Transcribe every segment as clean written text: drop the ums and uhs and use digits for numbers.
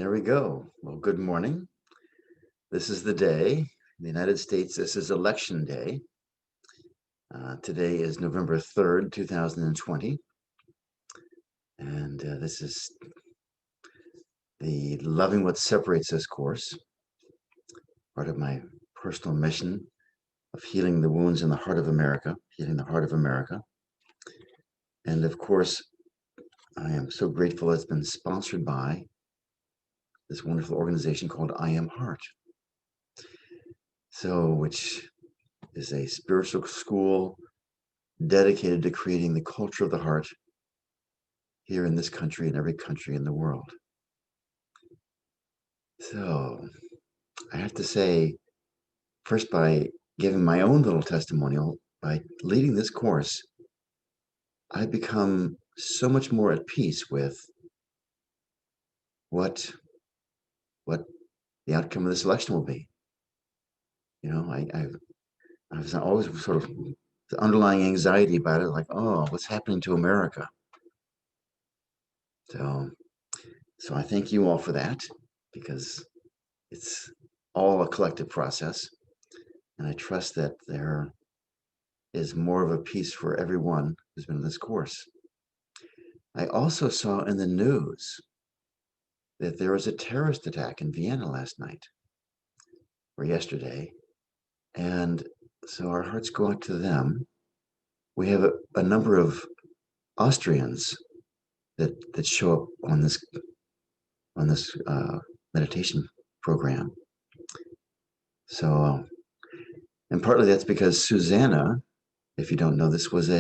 There we go. Well, good morning. This is the day. In the United States, this is election day. Today is November 3rd, 2020. And this is the Loving What Separates Us course, part of my personal mission of healing the wounds in the heart of America, healing the heart of America. And of course, I am so grateful it's been sponsored by this wonderful organization called I Am Heart. Which is a spiritual school dedicated to creating the culture of the heart here in this country and every country in the world. So I have to say, first, by giving my own little testimonial, by leading this course, I've become so much more at peace with what the outcome of this election will be. You know, I was always sort of the underlying anxiety about it, like, oh, what's happening to America? So I thank you all for that, because it's all a collective process. And I trust that there is more of a peace for everyone who's been in this course. I also saw in the news that there was a terrorist attack in Vienna last night or yesterday. And so our hearts go out to them. We have a number of Austrians that show up on this meditation program. So, and partly that's because Susanna, if you don't know, this was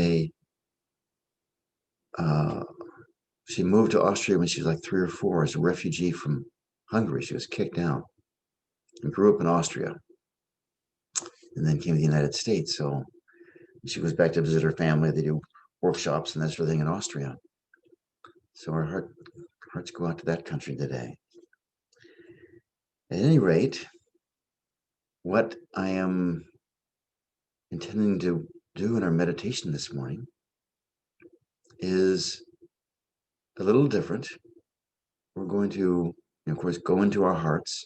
she moved to Austria when she was like 3 or 4 as a refugee from Hungary. She was kicked out and grew up in Austria and then came to the United States. So she goes back to visit her family. They do workshops and that sort of thing in Austria. So our hearts go out to that country today. At any rate, what I am intending to do in our meditation this morning is a little different. We're going to, of course, go into our hearts,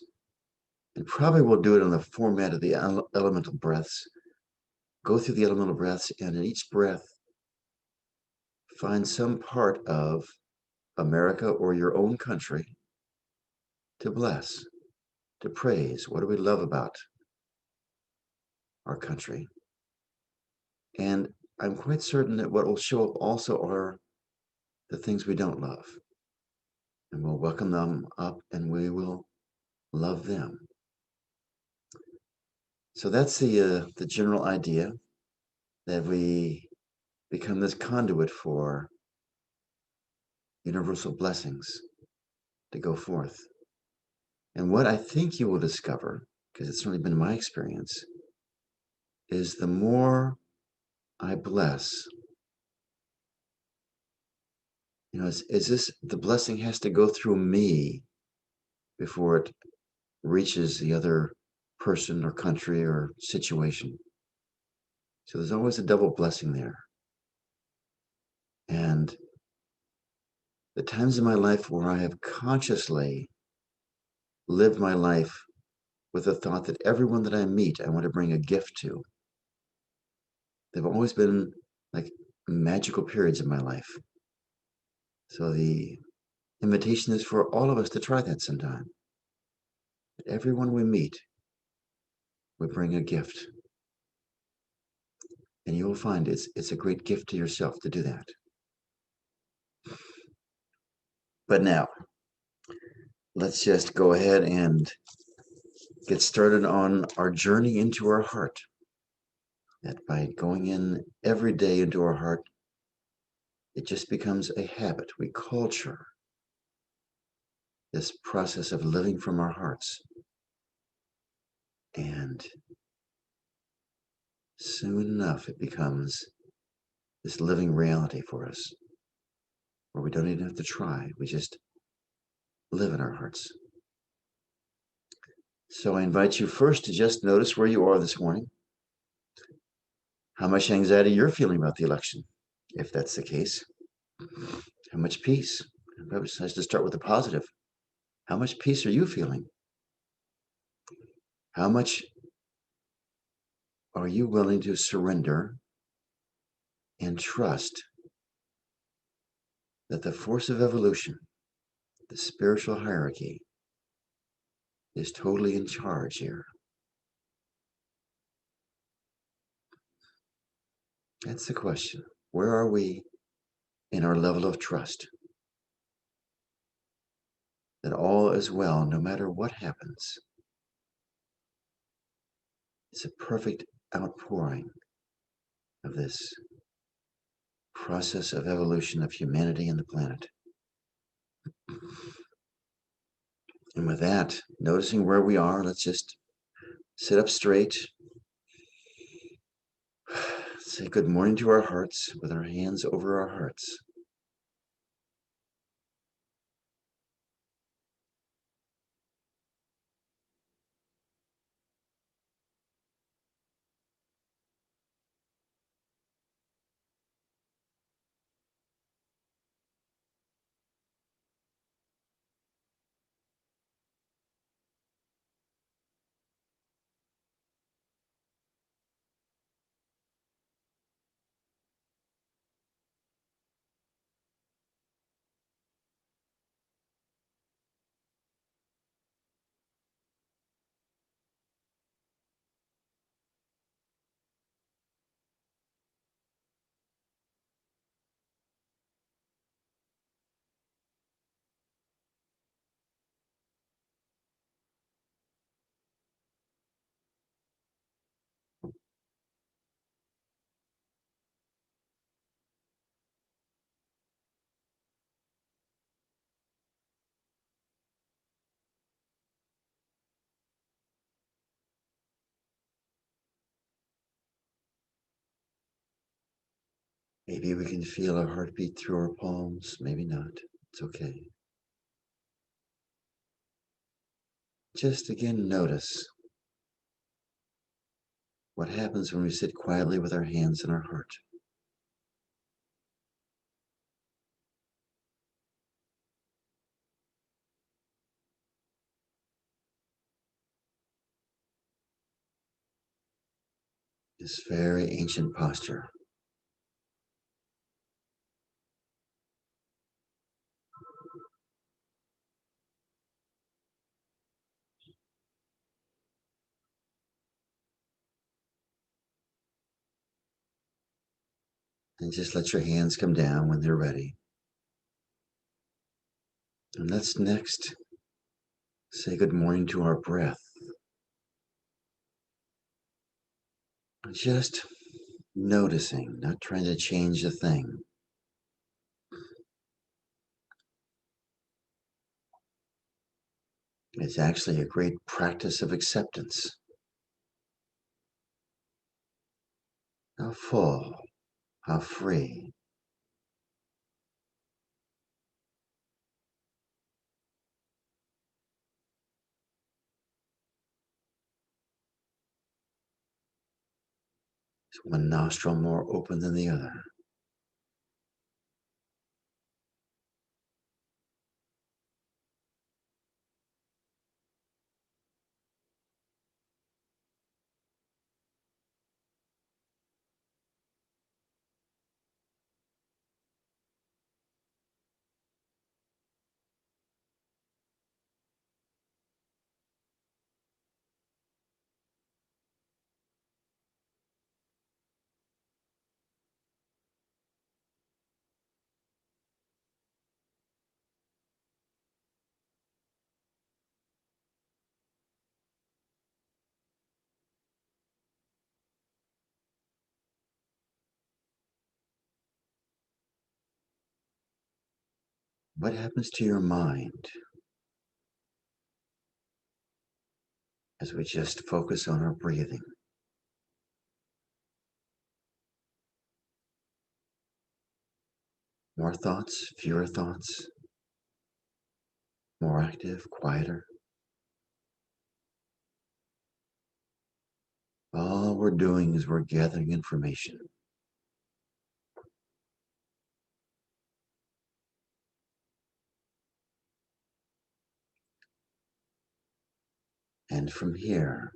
and probably we'll do it in the format of the elemental breaths. Go through the elemental breaths, and in each breath, find some part of America or your own country to bless, to praise. What do we love about our country? And I'm quite certain that what will show up also are the things we don't love. And we'll welcome them up and we will love them. So that's the general idea, that we become this conduit for universal blessings to go forth. And what I think you will discover, because it's certainly been my experience, is the more I bless, is this, the blessing has to go through me before it reaches the other person or country or situation. So there's always a double blessing there. And the times in my life where I have consciously lived my life with the thought that everyone that I meet, I want to bring a gift to, they've always been like magical periods in my life. So the invitation is for all of us to try that sometime. Everyone we meet, we bring a gift. And you will find it's a great gift to yourself to do that. But now, let's just go ahead and get started on our journey into our heart. That by going in every day into our heart, it just becomes a habit. We culture this process of living from our hearts. And soon enough, it becomes this living reality for us, where we don't even have to try. We just live in our hearts. So I invite you first to just notice where you are this morning, how much anxiety you're feeling about the election, if that's the case, how much peace. Perhaps it's nice to start with the positive. How much peace are you feeling? How much are you willing to surrender and trust that the force of evolution, the spiritual hierarchy, is totally in charge here? That's the question. Where are we in our level of trust that all is well no matter what happens? It's a perfect outpouring of this process of evolution of humanity and the planet. And with that, noticing where we are, let's just sit up straight. Say good morning to our hearts with our hands over our hearts. Maybe we can feel our heartbeat through our palms, maybe not. It's okay. Just again, notice what happens when we sit quietly with our hands in our heart. This very ancient posture. And just let your hands come down when they're ready. And let's next say good morning to our breath. Just noticing, not trying to change a thing. It's actually a great practice of acceptance. How full, how free. Is one nostril more open than the other? What happens to your mind as we just focus on our breathing? More thoughts, fewer thoughts, more active, quieter. All we're doing is we're gathering information. And from here,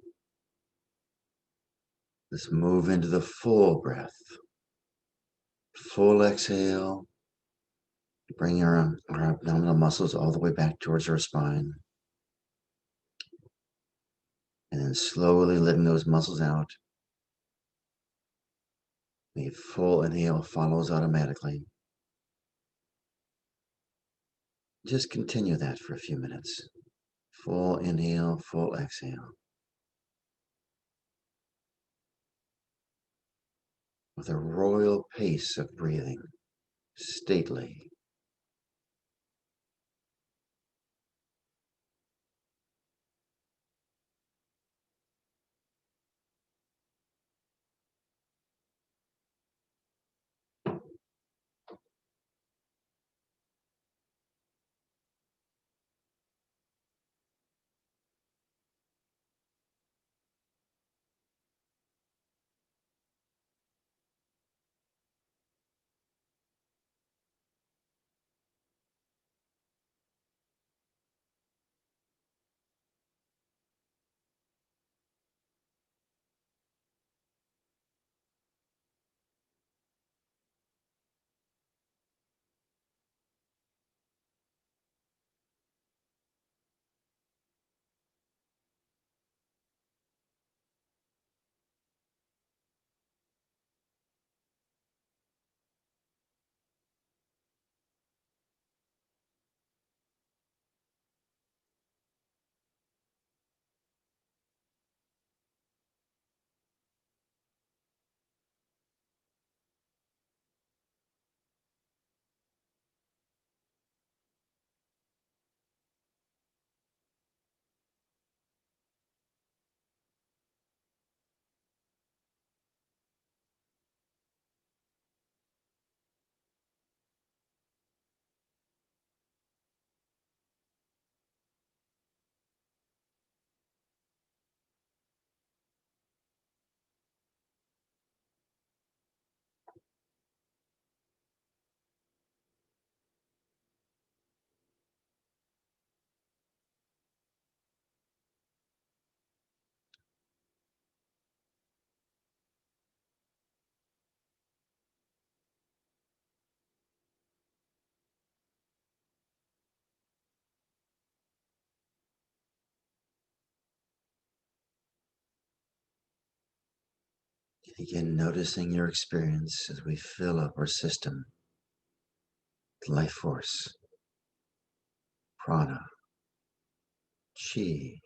let's move into the full breath. Full exhale. Bring our abdominal muscles all the way back towards our spine. And then slowly letting those muscles out. The full inhale follows automatically. Just continue that for a few minutes. Full inhale, full exhale. With a royal pace of breathing, stately. And again, noticing your experience as we fill up our system with life force, prana, chi.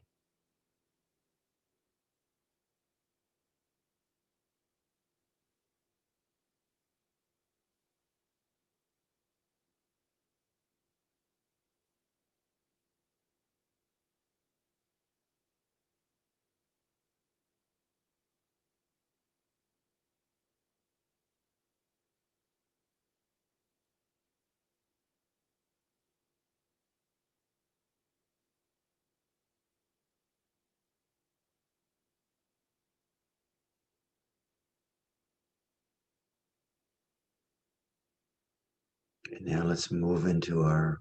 And now let's move into our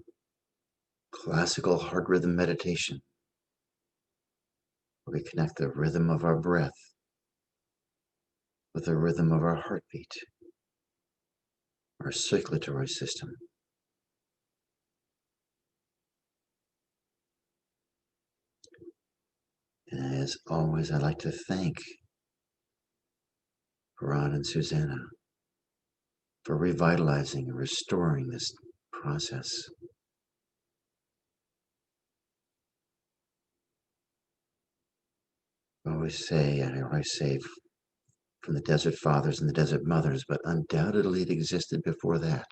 classical heart rhythm meditation, where we connect the rhythm of our breath with the rhythm of our heartbeat, our circulatory system. And as always, I'd like to thank Ron and Susanna for revitalizing and restoring this process. I always say from the Desert Fathers and the Desert Mothers, but undoubtedly it existed before that.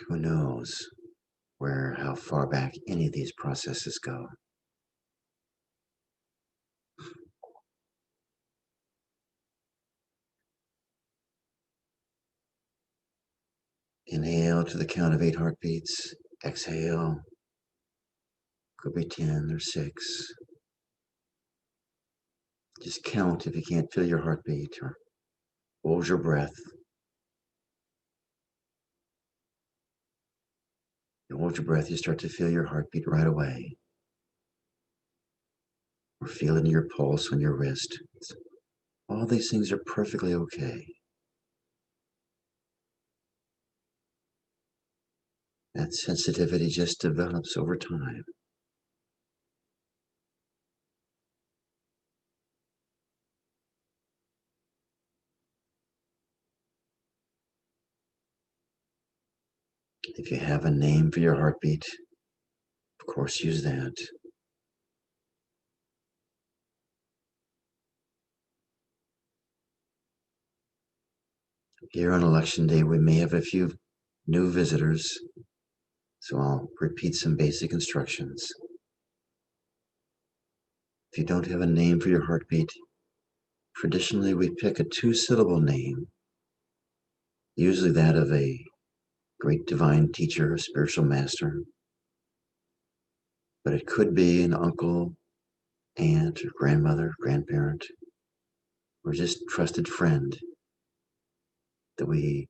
Who knows how far back any of these processes go. Inhale to the count of 8 heartbeats. Exhale. Could be 10 or 6. Just count if you can't feel your heartbeat, or hold your breath. Hold your breath, you start to feel your heartbeat right away. Or feel it in your pulse on your wrist. All these things are perfectly okay. That sensitivity just develops over time. If you have a name for your heartbeat, of course, use that. Here on election day, we may have a few new visitors, so I'll repeat some basic instructions. If you don't have a name for your heartbeat, traditionally we pick a two-syllable name, usually that of a great divine teacher, a spiritual master, but it could be an uncle, aunt, or grandmother, grandparent, or just trusted friend that we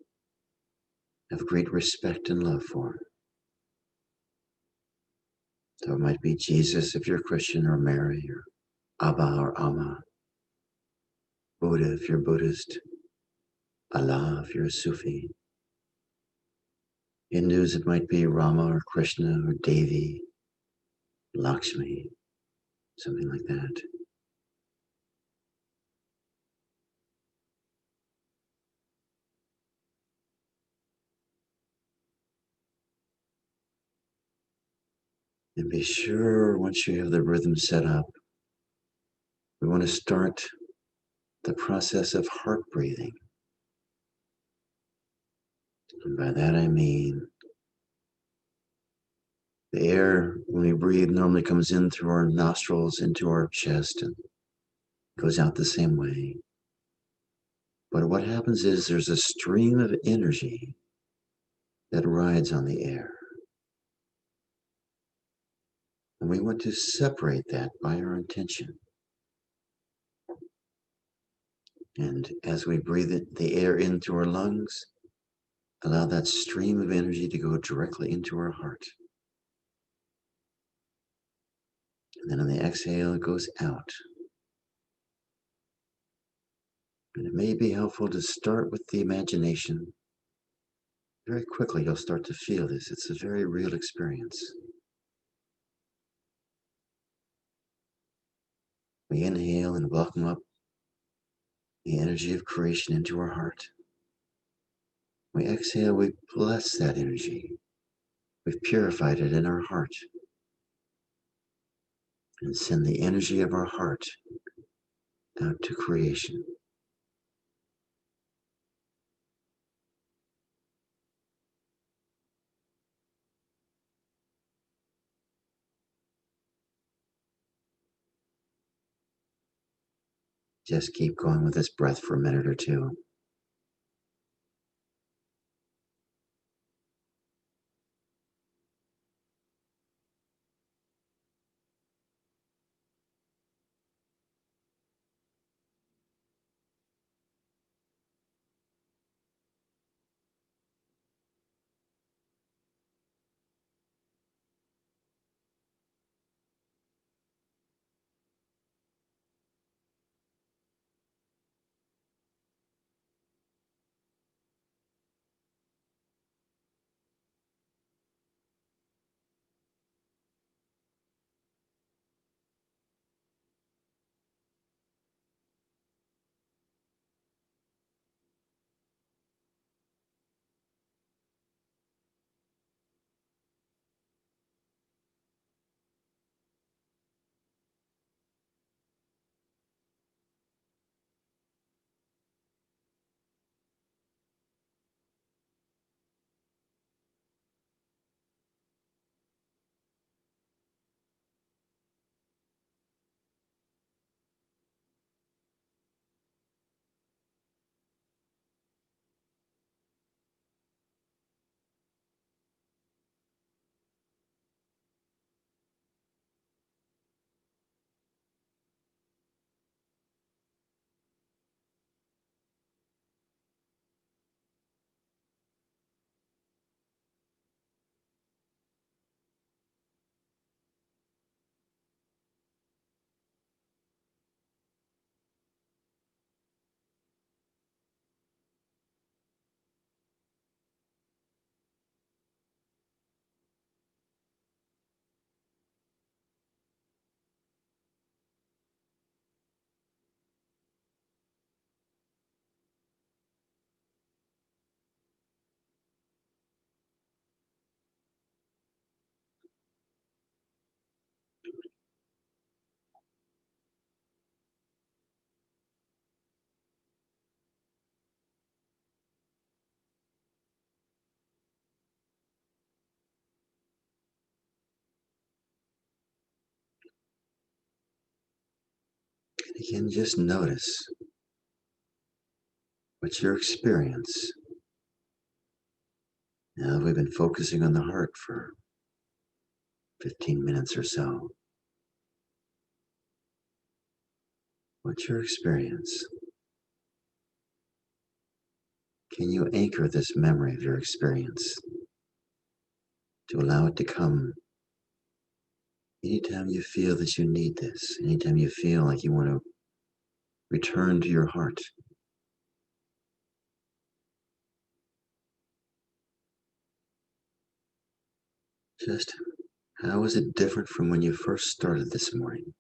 have great respect and love for. So it might be Jesus if you're a Christian, or Mary, or Abba or Amma, Buddha if you're Buddhist, Allah if you're a Sufi. Hindus, it might be Rama or Krishna or Devi, Lakshmi, something like that. And be sure once you have the rhythm set up, we want to start the process of heart breathing. And by that I mean the air, when we breathe, normally comes in through our nostrils into our chest and goes out the same way. But what happens is there's a stream of energy that rides on the air. And we want to separate that by our intention. And as we breathe the air in through our lungs, allow that stream of energy to go directly into our heart. And then on the exhale, it goes out. And it may be helpful to start with the imagination. Very quickly, you'll start to feel this. It's a very real experience. We inhale and welcome up the energy of creation into our heart. We exhale, we bless that energy. We've purified it in our heart. And send the energy of our heart out to creation. Just keep going with this breath for a minute or two. Again, just notice what's your experience. Now we've been focusing on the heart for 15 minutes or so. What's your experience? Can you anchor this memory of your experience to allow it to come anytime you feel that you need this, anytime you feel like you want to return to your heart? Just how is it different from when you first started this morning?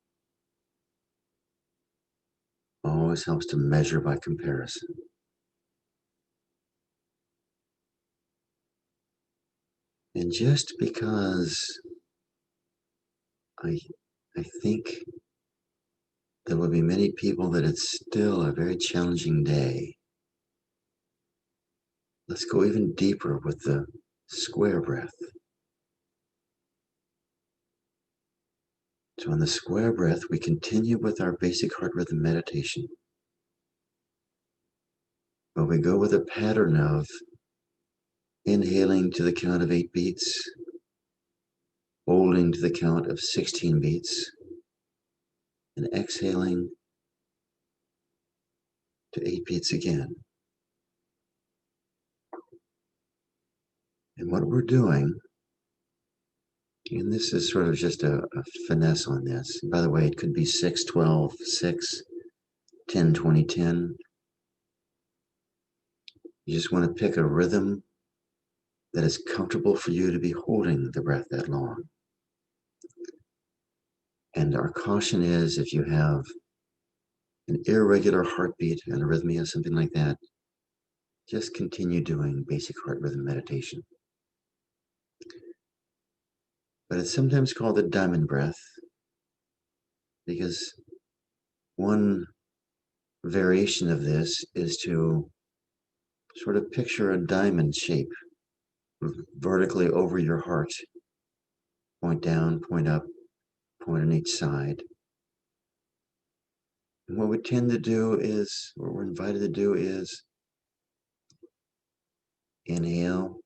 Always helps to measure by comparison. And just because I, I think there will be many people that it's still a very challenging day, let's go even deeper with the square breath. So on the square breath, we continue with our basic heart rhythm meditation, but we go with a pattern of inhaling to the count of 8 beats, holding to the count of 16 beats, and exhaling to 8 beats again. And what we're doing, and this is sort of just a finesse on this. By the way, it could be 6, 12, 6, 10, 20, 10. You just want to pick a rhythm that is comfortable for you to be holding the breath that long. And our caution is if you have an irregular heartbeat, an arrhythmia, something like that, just continue doing basic heart rhythm meditation. But it's sometimes called the diamond breath because one variation of this is to sort of picture a diamond shape vertically over your heart, point down, point up, point on each side. And what we tend to do is, what we're invited to do is inhale,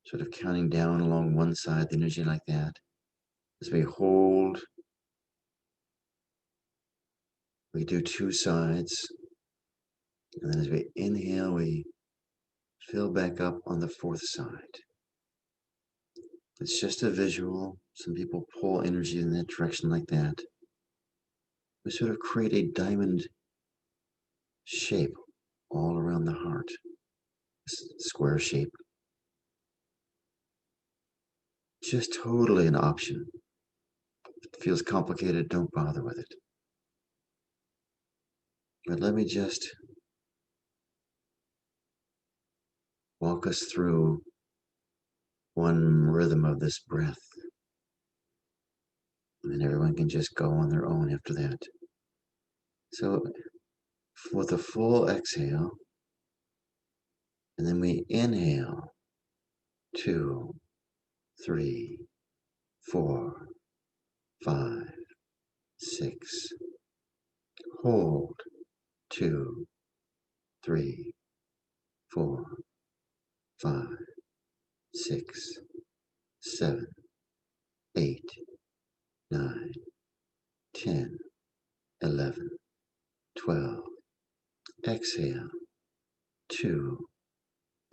sort of counting down along one side, the energy like that. As we hold, we do 2 sides. And then as we inhale, we fill back up on the 4th side. It's just a visual. Some people pull energy in that direction like that. We sort of create a diamond shape all around the heart, square shape. Just totally an option. If it feels complicated, don't bother with it. But let me just walk us through one rhythm of this breath. And then everyone can just go on their own after that. So with a full exhale, and then we inhale 2, 3, 4, 5, 6. Hold 2, 3, 4, 5, 6, 7, 8, 9, 10, 11, 12. Exhale 2,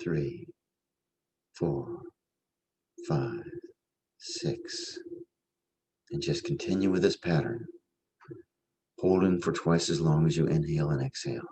3, 4, 5, 6. And just continue with this pattern, holding for twice as long as you inhale and exhale.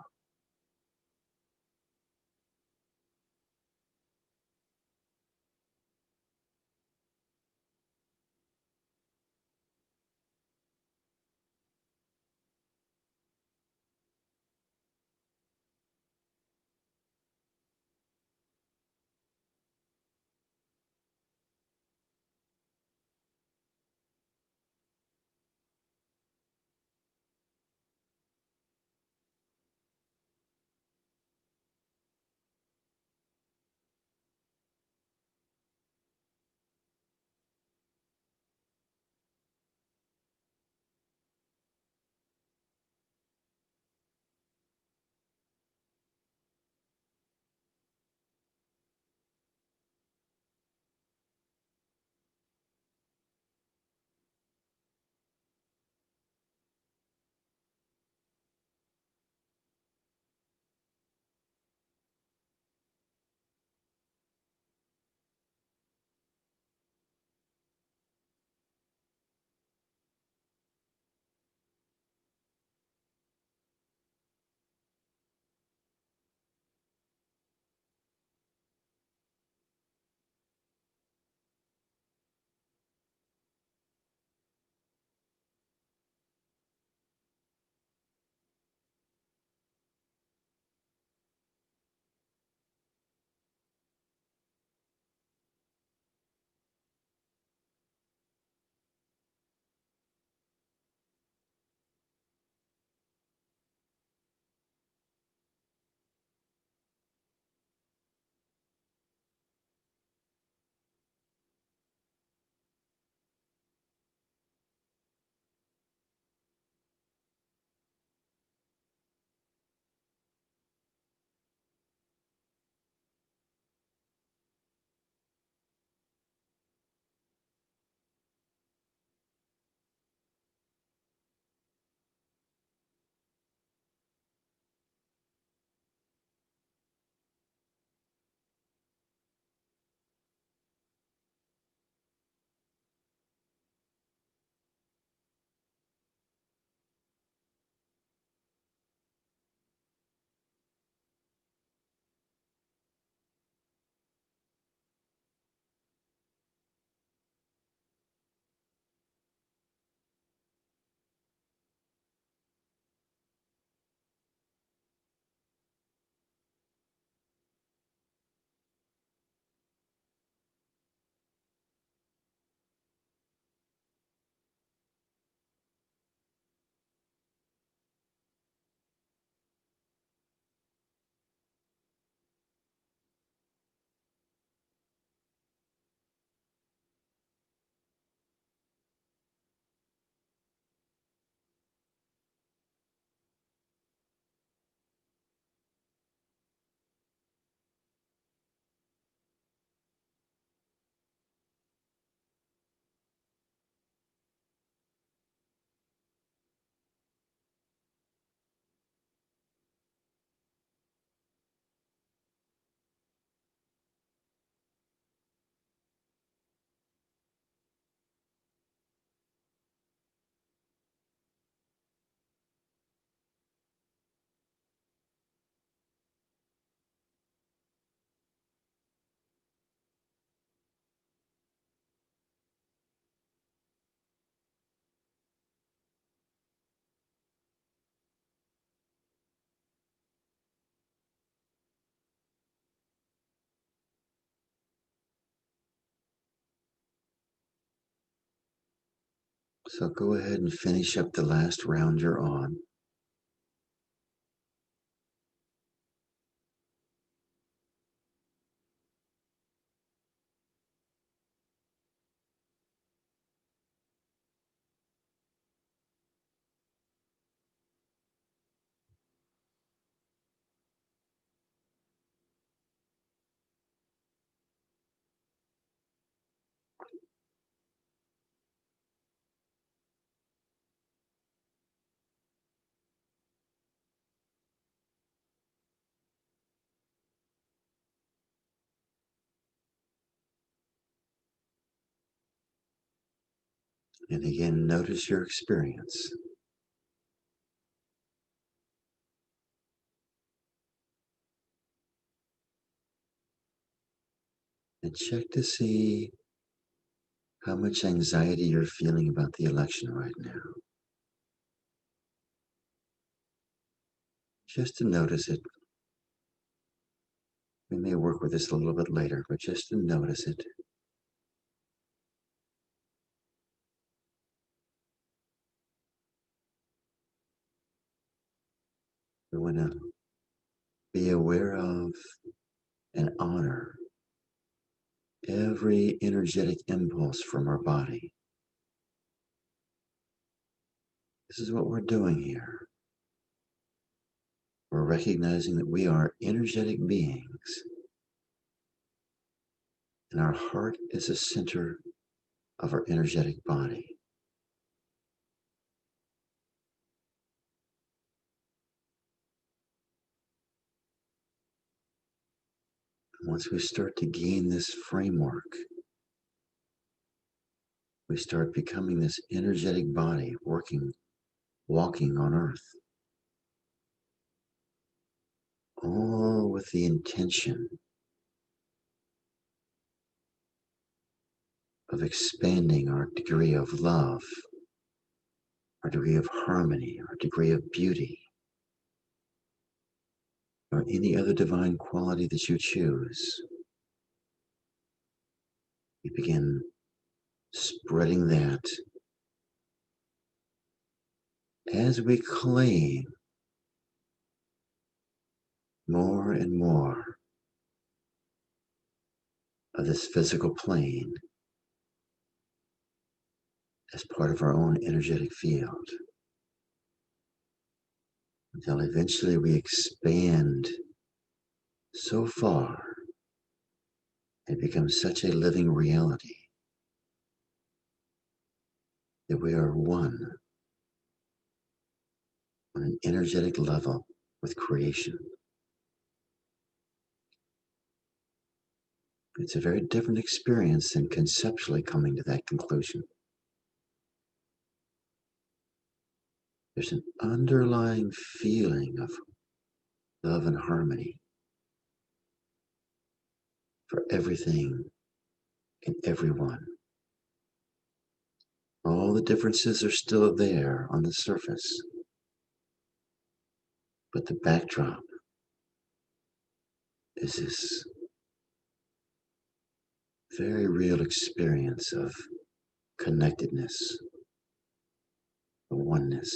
So go ahead and finish up the last round you're on. And again, notice your experience and check to see how much anxiety you're feeling about the election right now. Just to notice it. We may work with this a little bit later, but just to notice it. We want to be aware of and honor every energetic impulse from our body. This is what we're doing here. We're recognizing that we are energetic beings, and our heart is the center of our energetic body. And once we start to gain this framework, we start becoming this energetic body walking on earth, all with the intention of expanding our degree of love, our degree of harmony, our degree of beauty, or any other divine quality that you choose. You begin spreading that as we claim more and more of this physical plane as part of our own energetic field, until eventually we expand so far and become such a living reality that we are one on an energetic level with creation. It's a very different experience than conceptually coming to that conclusion. There's an underlying feeling of love and harmony for everything and everyone. All the differences are still there on the surface, but the backdrop is this very real experience of connectedness, of oneness.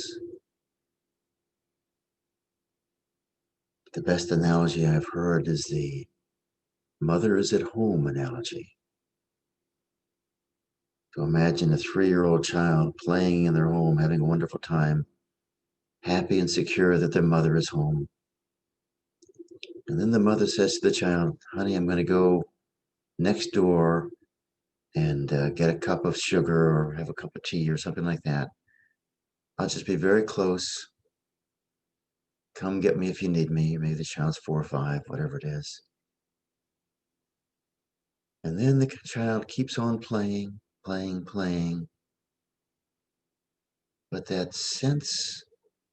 The best analogy I've heard is the mother is at home analogy. So imagine a 3-year-old child playing in their home, having a wonderful time, happy and secure that their mother is home. And then the mother says to the child, honey, I'm going to go next door and get a cup of sugar or have a cup of tea or something like that. I'll just be very close. Come get me if you need me. Maybe the child's 4 or 5, whatever it is. And then the child keeps on playing, playing, playing. But that sense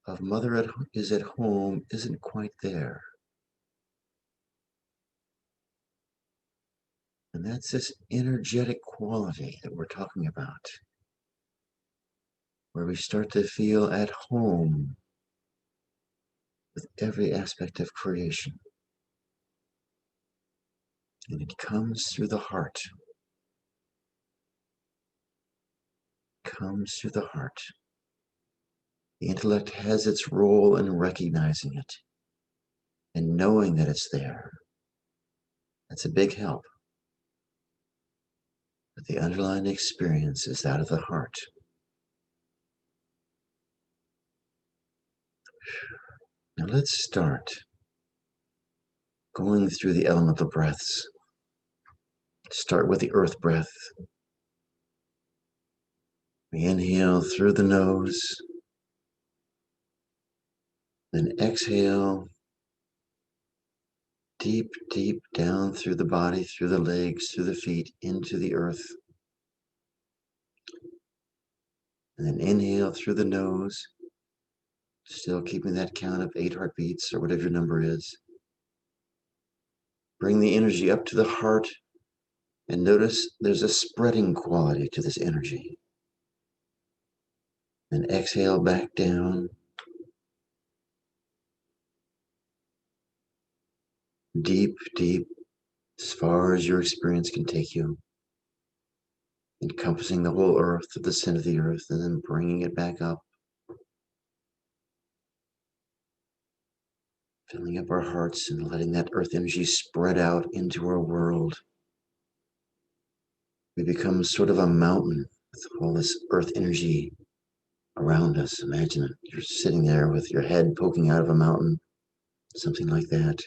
of mother is at home isn't quite there. And that's this energetic quality that we're talking about, where we start to feel at home with every aspect of creation. And it comes through the heart, comes through the heart. The intellect has its role in recognizing it and knowing that it's there. That's a big help. But the underlying experience is that of the heart. Now let's start going through the elemental breaths. Start with the earth breath. We inhale through the nose, then exhale deep, deep down through the body, through the legs, through the feet, into the earth. And then inhale through the nose, still keeping that count of 8 heartbeats or whatever your number is. Bring the energy up to the heart and notice there's a spreading quality to this energy. Then exhale back down. Deep, deep, as far as your experience can take you. Encompassing the whole earth to the center of the earth and then bringing it back up. Filling up our hearts and letting that earth energy spread out into our world. We become sort of a mountain with all this earth energy around us. Imagine it. You're sitting there with your head poking out of a mountain, something like that.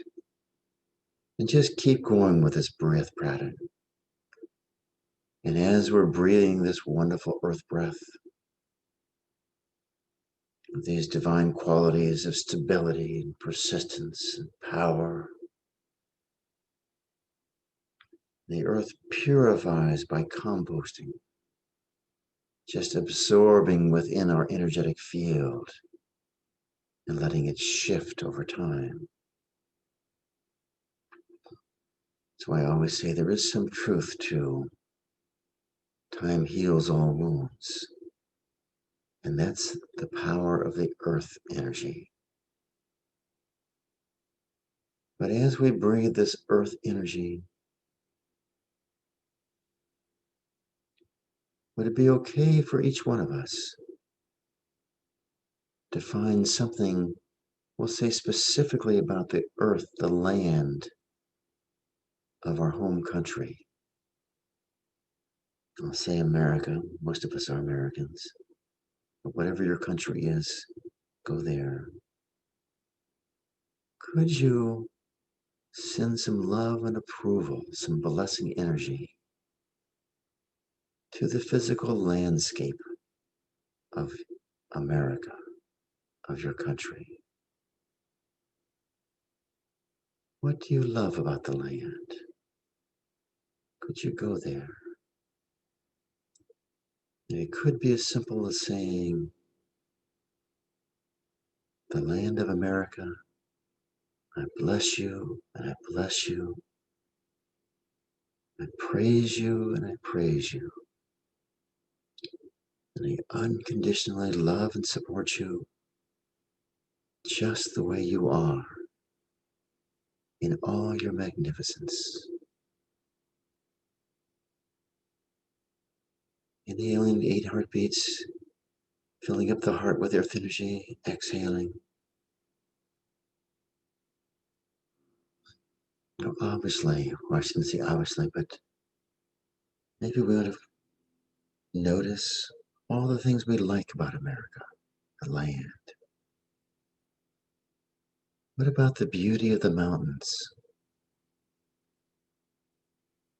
And just keep going with this breath pattern. And as we're breathing this wonderful earth breath, these divine qualities of stability and persistence and power, the earth purifies by composting, just absorbing within our energetic field and letting it shift over time. That's why I always say there is some truth to time heals all wounds. And that's the power of the earth energy. But as we breathe this earth energy, would it be okay for each one of us to find something, we'll say specifically about the earth, the land of our home country? I'll say America. Most of us are Americans. But whatever your country is, go there. Could you send some love and approval, some blessing energy to the physical landscape of America, of your country? What do you love about the land? Could you go there? And it could be as simple as saying, the land of America, I bless you and I bless you. I praise you and I praise you. And I unconditionally love and support you just the way you are in all your magnificence. Inhaling 8 heartbeats, filling up the heart with earth energy, exhaling. Now, obviously, or I shouldn't say obviously, but maybe we ought to notice all the things we like about America, the land. What about the beauty of the mountains?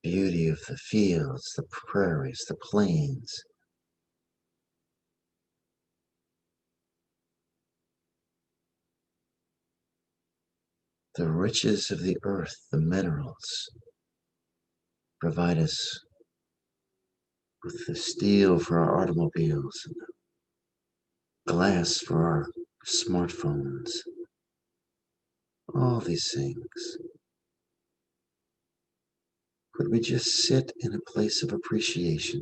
Beauty of the fields, the prairies, the plains. The riches of the earth, the minerals, provide us with the steel for our automobiles and the glass for our smartphones. All these things. Could we just sit in a place of appreciation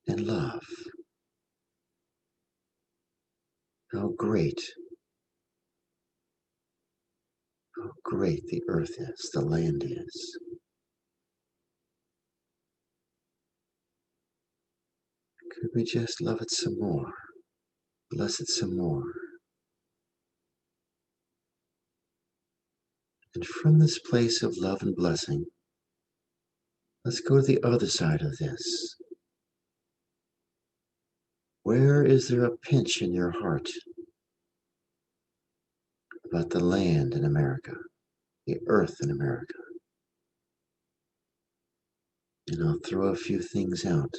and love? How great the earth is, the land is. Could we just love it some more? Bless it some more? And from this place of love and blessing, let's go to the other side of this. Where is there a pinch in your heart about the land in America, the earth in America? And I'll throw a few things out.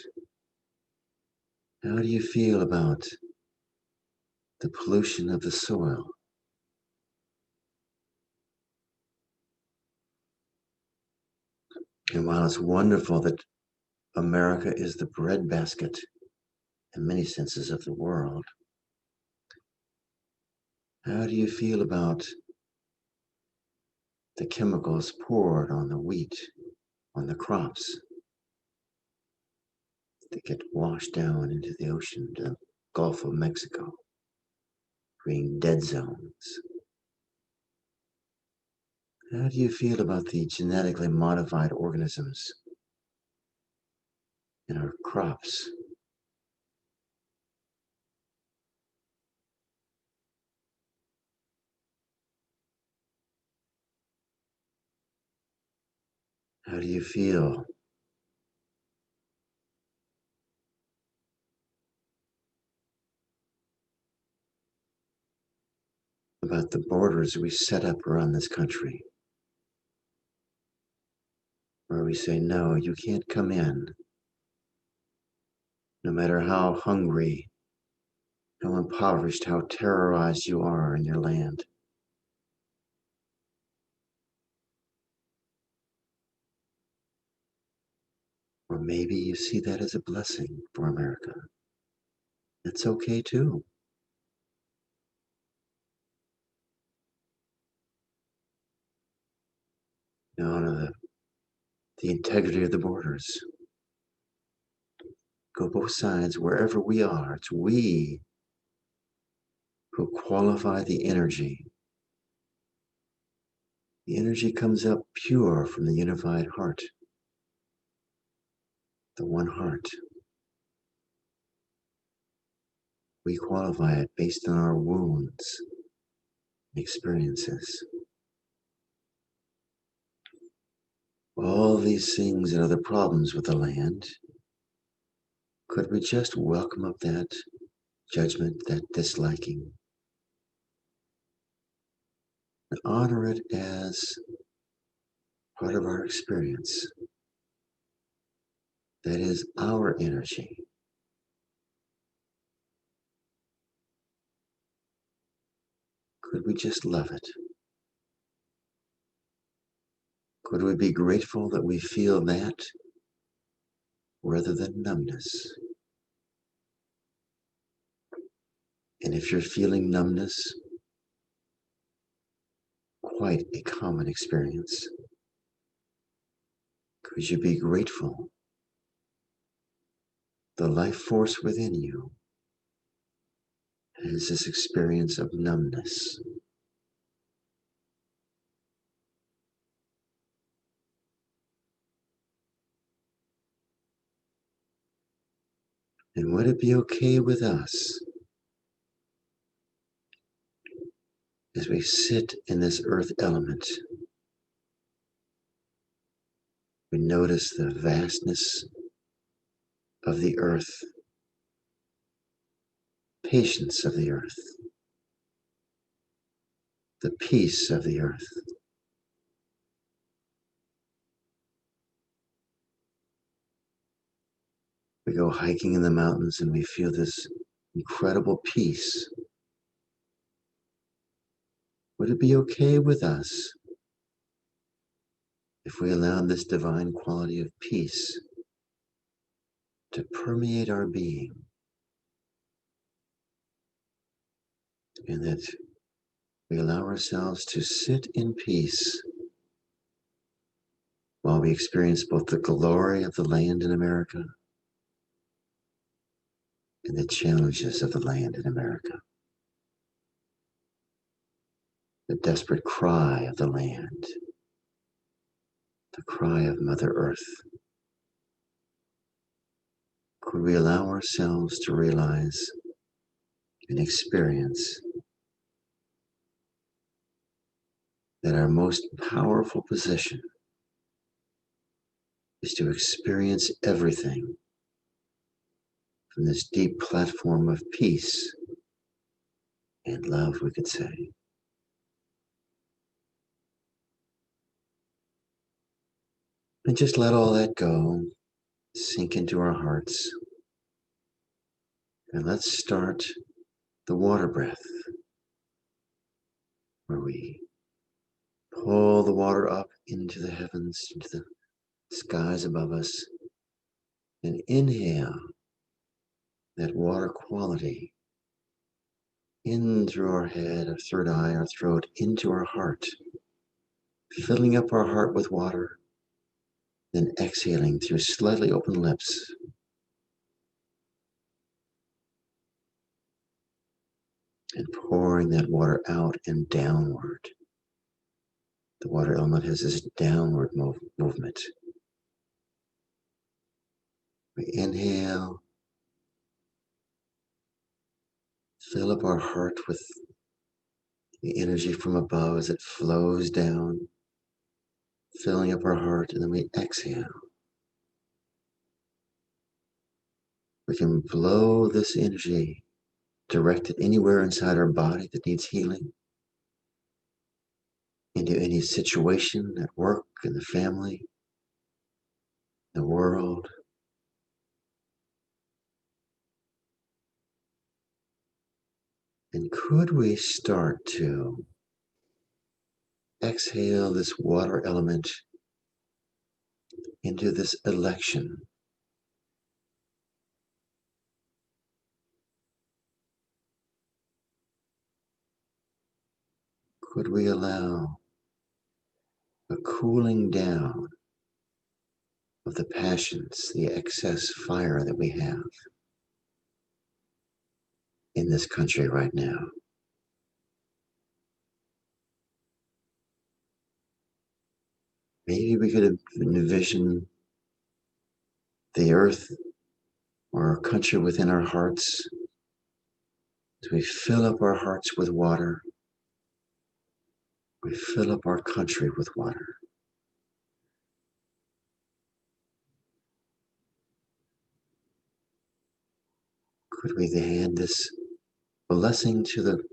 How do you feel about the pollution of the soil? And while it's wonderful that America is the breadbasket in many senses of the world, how do you feel about the chemicals poured on the wheat, on the crops that get washed down into the ocean, the Gulf of Mexico, creating dead zones? How do you feel about the genetically modified organisms in our crops? How do you feel about the borders we set up around this country, where we say, no, you can't come in, no matter how hungry, how impoverished, how terrorized you are in your land? Or maybe you see that as a blessing for America. That's okay too. You honor the integrity of the borders. Go both sides wherever we are. It's we who qualify the energy. The energy comes up pure from the unified heart, the one heart. We qualify it based on our wounds and experiences. All these things and other problems with the land, could we just welcome up that judgment, that disliking, and honor it as part of our experience? That is our energy. Could we just love it? Could we be grateful that we feel that rather than numbness? And if you're feeling numbness, quite a common experience, could you be grateful the life force within you has this experience of numbness? And would it be okay with us as we sit in this earth element? We notice the vastness of the earth, patience of the earth, the peace of the earth. We go hiking in the mountains and we feel this incredible peace. Would it be okay with us if we allowed this divine quality of peace to permeate our being, and that we allow ourselves to sit in peace while we experience both the glory of the land in America and the challenges of the land in America? The desperate cry of the land, the cry of Mother Earth. Could we allow ourselves to realize and experience that our most powerful position is to experience everything from this deep platform of peace and love, we could say. And just let all that go, sink into our hearts. And let's start the water breath, where we pull the water up into the heavens, into the skies above us, and inhale that water quality in through our head, our third eye, our throat, into our heart, filling up our heart with water, then exhaling through slightly open lips. And pouring that water out and downward. The water element has this downward movement. We inhale, fill up our heart with the energy from above as it flows down, filling up our heart, and then we exhale. We can blow this energy directed anywhere inside our body that needs healing, into any situation at work, in the family, the world. And could we start to exhale this water element into this election? Could we allow a cooling down of the passions, the excess fire that we have in this country right now? Maybe we could envision the earth or our country within our hearts as we fill up our hearts with water. We fill up our country with water. Could we hand this blessing to the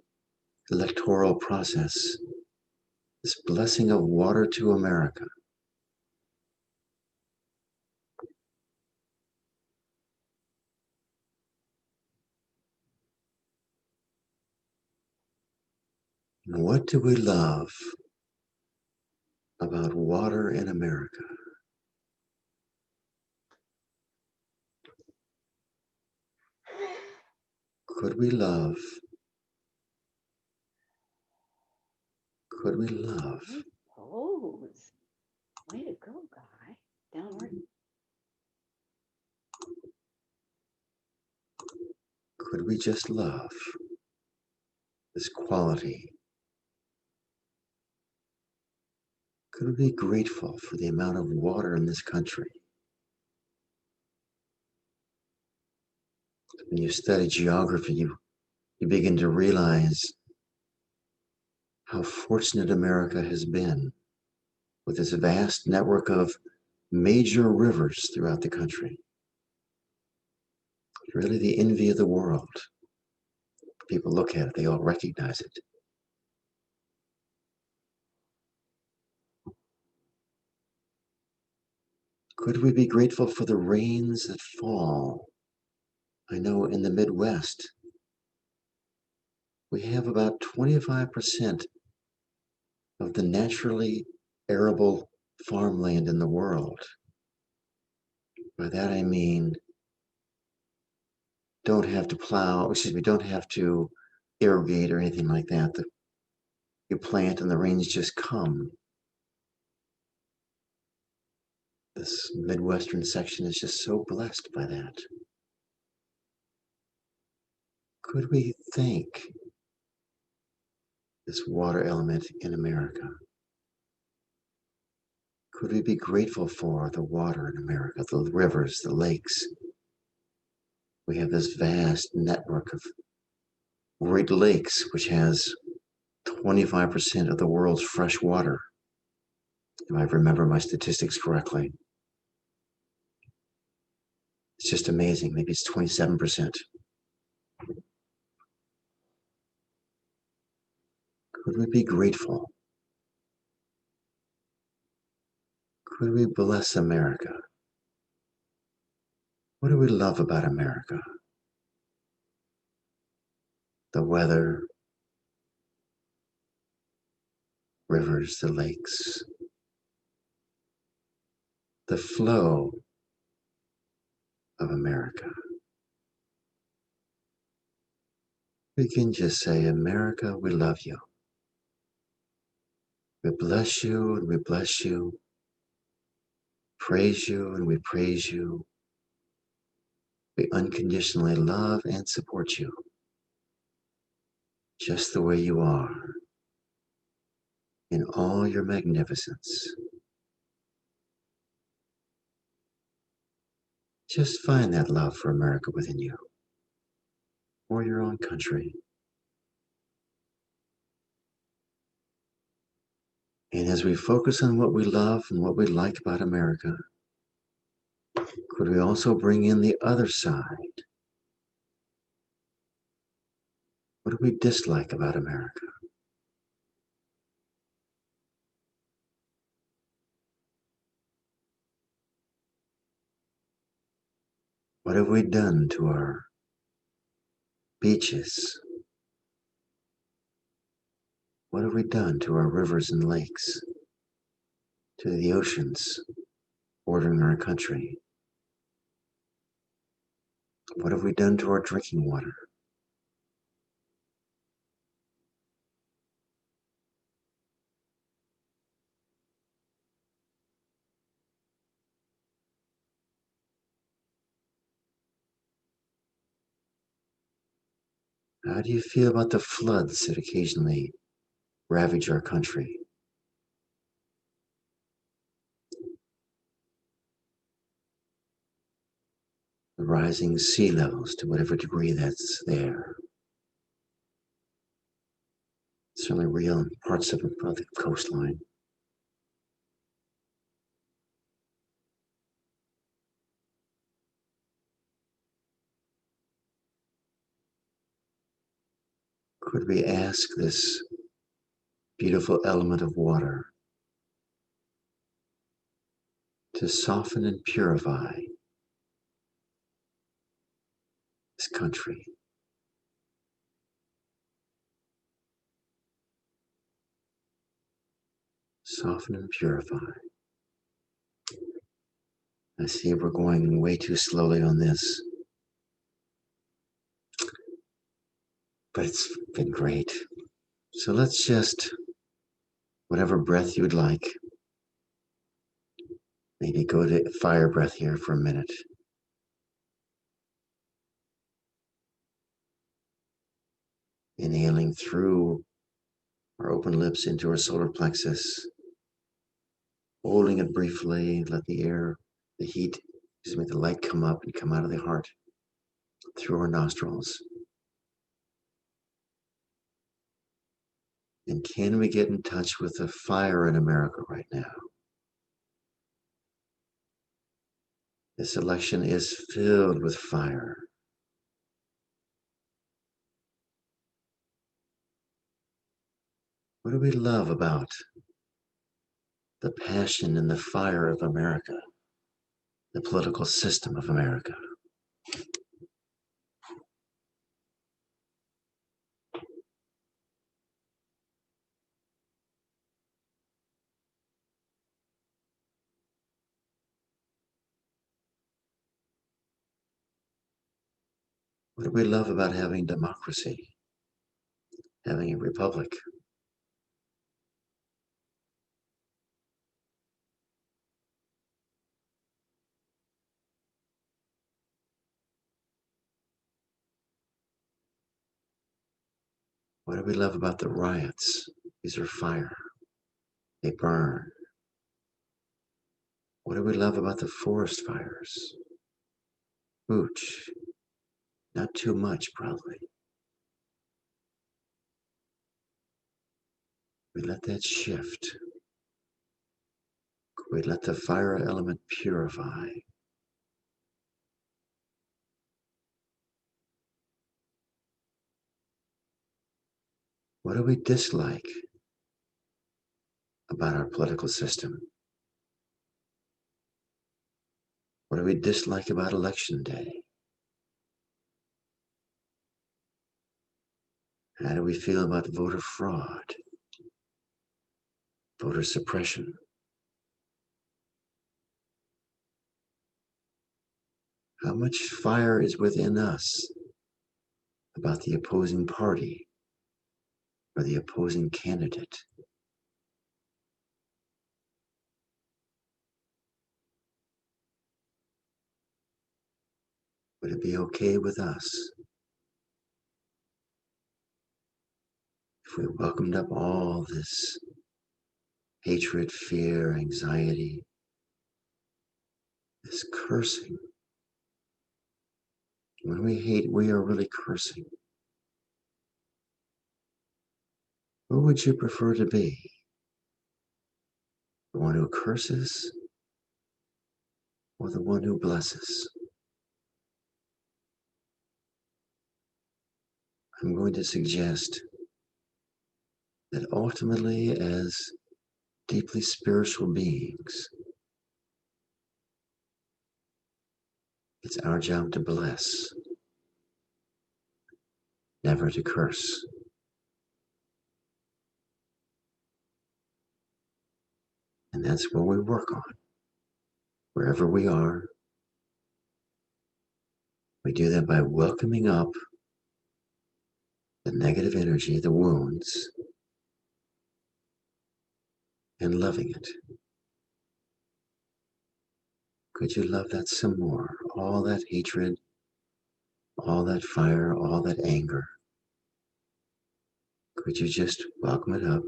electoral process, this blessing of water to America? And what do we love about water in America? Could we love? Could we love? Pose. Way to go, guy. Downward. Could we just love this quality? Could we be grateful for the amount of water in this country? When you study geography, you begin to realize how fortunate America has been with this vast network of major rivers throughout the country. Really the envy of the world. People look at it, they all recognize it. Could we be grateful for the rains that fall? I know in the Midwest, we have about 25% of the naturally arable farmland in the world. By that I mean don't have to plow, excuse me, don't have to irrigate or anything like that. You plant and the rains just come. This Midwestern section is just so blessed by that. Could we thank this water element in America? Could we be grateful for the water in America, the rivers, the lakes, We have this vast network of Great Lakes, which has 25% of the world's fresh water, if I remember my statistics correctly. It's just amazing. Maybe it's 27%. Could we be grateful? Could we bless America? What do we love about America? The weather, rivers, the lakes, the flow of America. We can just say, America, we love you. We bless you and we bless you. Praise you and we praise you. We unconditionally love and support you just the way you are in all your magnificence. Just find that love for America within you or your own country. And as we focus on what we love and what we like about America, could we also bring in the other side? What do we dislike about America? What have we done to our beaches? What have we done to our rivers and lakes, to the oceans bordering our country? What have we done to our drinking water? How do you feel about the floods that occasionally ravage our country? The rising sea levels, to whatever degree that's there. It's certainly real in parts of the coastline. Could we ask this beautiful element of water to soften and purify this country? Soften and purify. I see we're going way too slowly on this, but it's been great. So let's just, whatever breath you'd like, maybe go to fire breath here for a minute. Inhaling through our open lips into our solar plexus, holding it briefly, let the air, the heat, the light come up and come out of the heart through our nostrils. And can we get in touch with the fire in America right now? This election is filled with fire. What do we love about the passion and the fire of America, the political system of America? What do we love about having democracy, having a republic? What do we love about the riots? These are fire. They burn. What do we love about the forest fires? Hooch. Not too much, probably. We let that shift. We let the fire element purify. What do we dislike about our political system? What do we dislike about election day? How do we feel about voter fraud, voter suppression? How much fire is within us about the opposing party or the opposing candidate? Would it be okay with us if we welcomed up all this hatred, fear, anxiety, this cursing? When we hate, we are really cursing. Who would you prefer to be? The one who curses or the one who blesses? I'm going to suggest that ultimately, as deeply spiritual beings, it's our job to bless, never to curse. And that's what we work on. Wherever we are, we do that by welcoming up the negative energy, the wounds, and loving it. Could you love that some more? All that hatred, all that fire, all that anger. Could you just welcome it up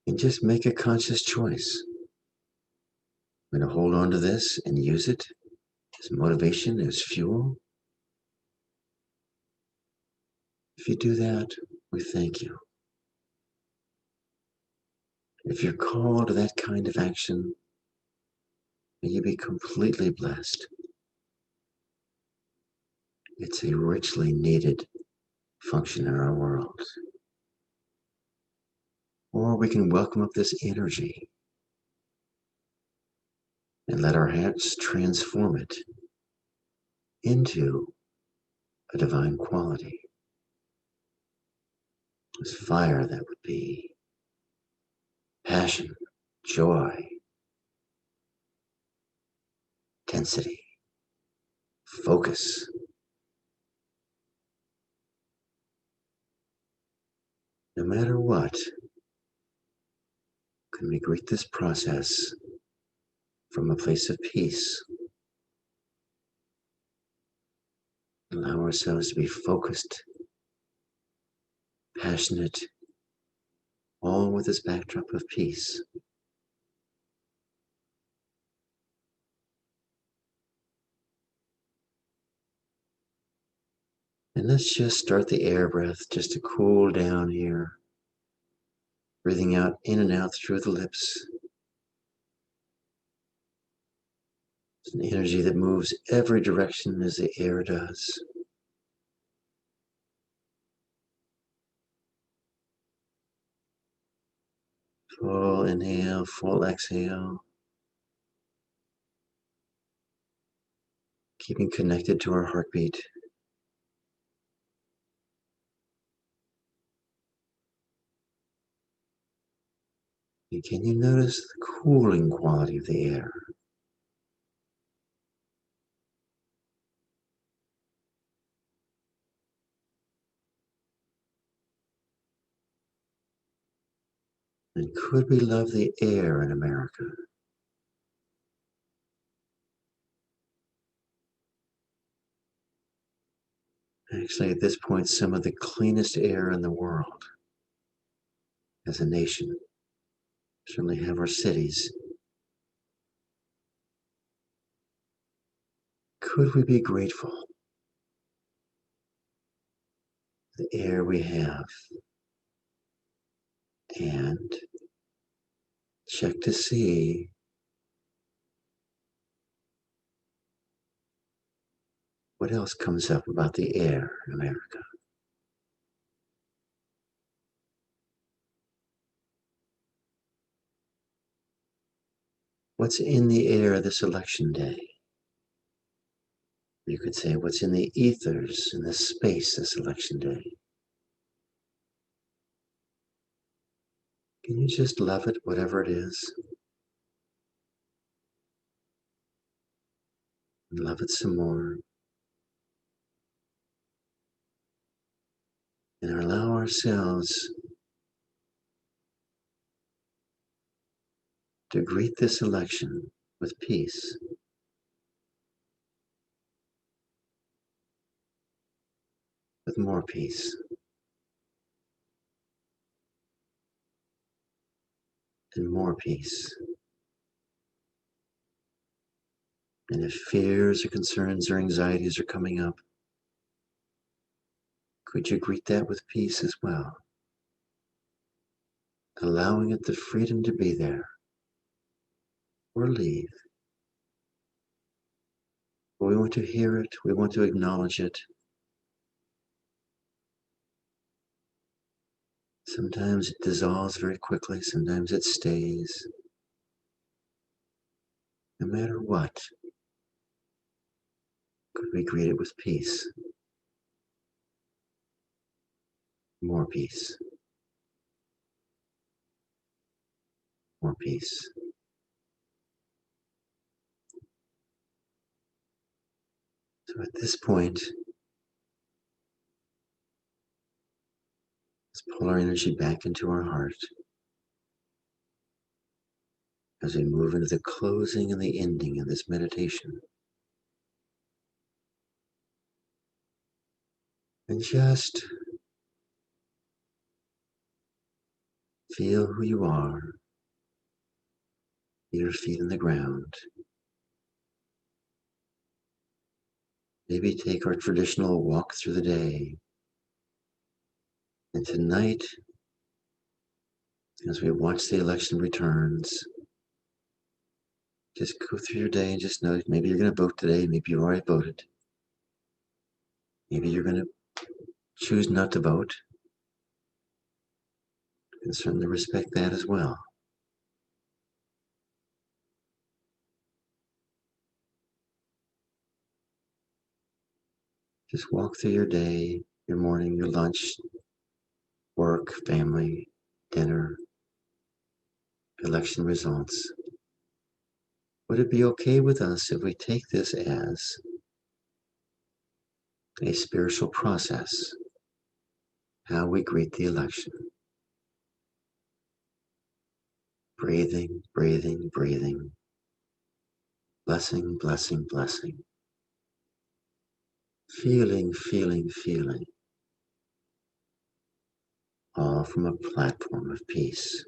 and just make a conscious choice? I'm going to hold on to this and use it as motivation, as fuel. If you do that, we thank you. If you're called to that kind of action, may you be completely blessed. It's a richly needed function in our world. Or we can welcome up this energy and let our hearts transform it into a divine quality. This fire that would be passion, joy, intensity, focus. No matter what, can we greet this process from a place of peace? Allow ourselves to be focused, passionate, all with this backdrop of peace. And let's just start the air breath just to cool down here. Breathing out in and out through the lips. It's an energy that moves every direction as the air does. Full inhale, full exhale. Keeping connected to our heartbeat. And can you notice the cooling quality of the air? And could we love the air in America? Actually, at this point, some of the cleanest air in the world as a nation. Certainly have our cities. Could we be grateful for the air we have and check to see what else comes up about the air in America? What's in the air this election day? You could say what's in the ethers, in the space this election day. Can you just love it, whatever it is? And love it some more. And allow ourselves to greet this election with peace, with more peace, and more peace. And if fears or concerns or anxieties are coming up, could you greet that with peace as well? Allowing it the freedom to be there or leave. We want to hear it, we want to acknowledge it. Sometimes it dissolves very quickly, sometimes it stays. No matter what, could we greet it with peace? More peace. More peace. So at this point, let's pull our energy back into our heart as we move into the closing and the ending of this meditation. And just feel who you are, your feet on the ground. Maybe take our traditional walk through the day. And tonight, as we watch the election returns, just go through your day and just know maybe you're going to vote today, maybe you've already voted. Maybe you're going to choose not to vote. And certainly respect that as well. Just walk through your day, your morning, your lunch, work, family, dinner, election results. Would it be okay with us if we take this as a spiritual process, how we greet the election? Breathing, breathing, breathing. Blessing, blessing, blessing. Feeling, feeling, feeling. All from a platform of peace.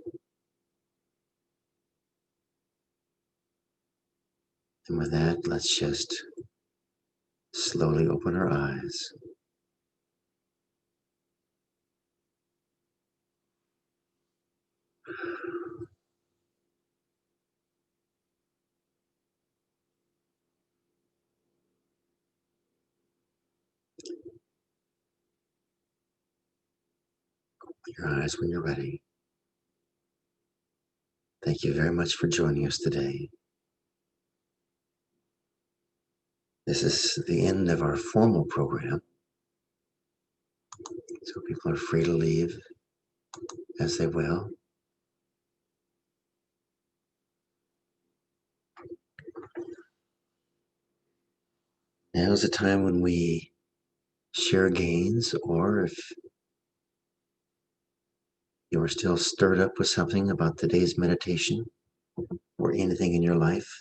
And with that, let's just slowly open our eyes. Open your eyes when you're ready. Thank you very much for joining us today. This is the end of our formal program, so people are free to leave as they will. Now is a time when we share gains, or if you are still stirred up with something about today's meditation or anything in your life,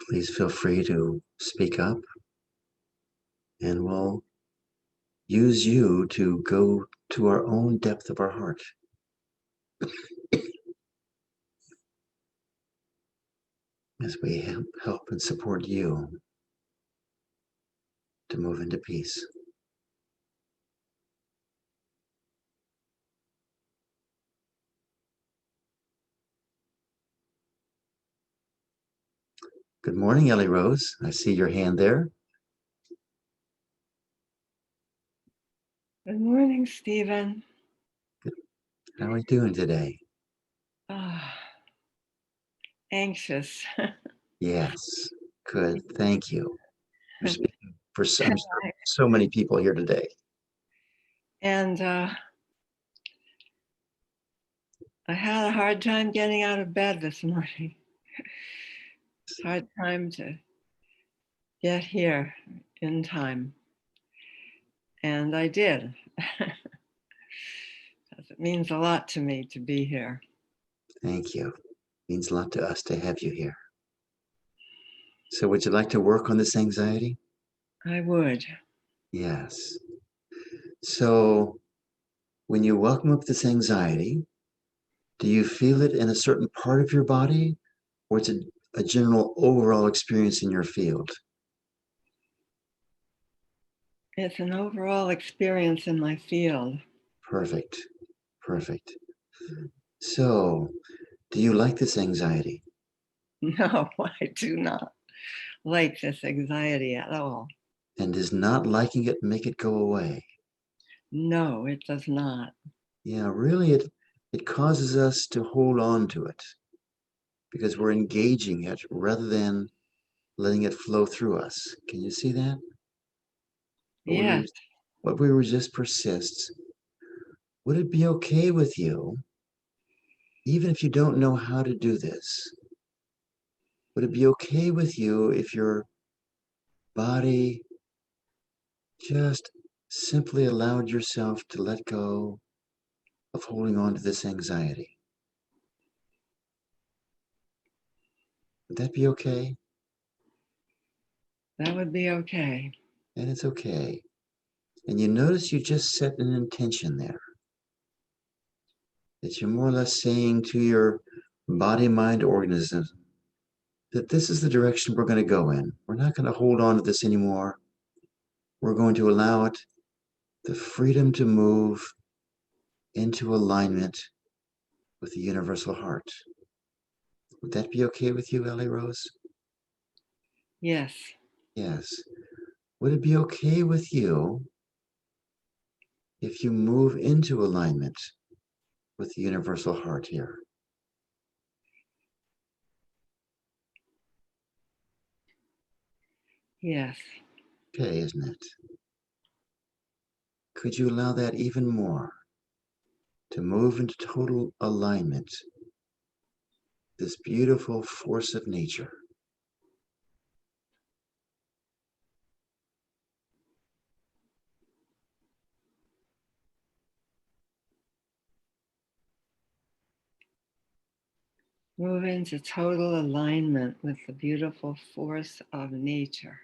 please feel free to speak up, and we'll use you to go to our own depth of our heart. as we help and support you to move into peace. Good morning, Ellie Rose. I see your hand there. Good morning, Stephen. How are you doing today? Anxious. Yes, good. Thank you. You're speaking for so many people here today. And I had a hard time getting out of bed this morning. Hard time to get here in time. And I did. It means a lot to me to be here. Thank you. It means a lot to us to have you here. So would you like to work on this anxiety? I would. Yes. So when you welcome up this anxiety, do you feel it in a certain part of your body, or it's a general overall experience in your field? It's an overall experience in my field. Perfect. Perfect. So, do you like this anxiety? No, I do not like this anxiety at all. And does not liking it make it go away? No, it does not. Yeah, really, it causes us to hold on to it because we're engaging it rather than letting it flow through us. Can you see that? Yes. What we resist persists. Would it be okay with you, even if you don't know how to do this? Would it be okay with you if your body just simply allowed yourself to let go of holding on to this anxiety? Would that be okay? That would be okay. And it's okay. And you notice you just set an intention there. That you're more or less saying to your body, mind, organism that this is the direction we're going to go in. We're not going to hold on to this anymore. We're going to allow it the freedom to move into alignment with the universal heart. Would that be okay with you, Ellie Rose? Yes. Yes. Would it be okay with you if you move into alignment with the universal heart here? Yes. Okay, isn't it? Could you allow that even more to move into total alignment, this beautiful force of nature? Move into total alignment with the beautiful force of nature.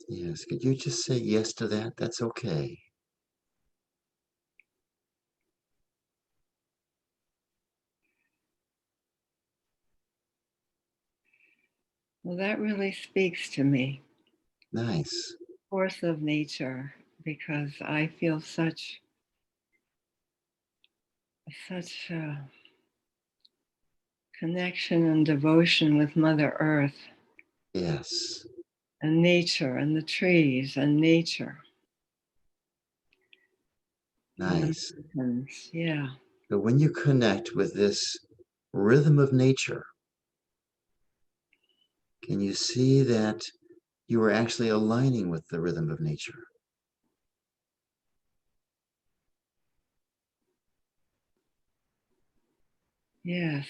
Yes, could you just say yes to that? That's okay. Well, that really speaks to me. Nice. Force of nature, because I feel such connection and devotion with Mother Earth Yes. and nature and the trees and nature. And the Nice. mountains. Yeah. But when you connect with this rhythm of nature, can you see that you are actually aligning with the rhythm of nature? Yes.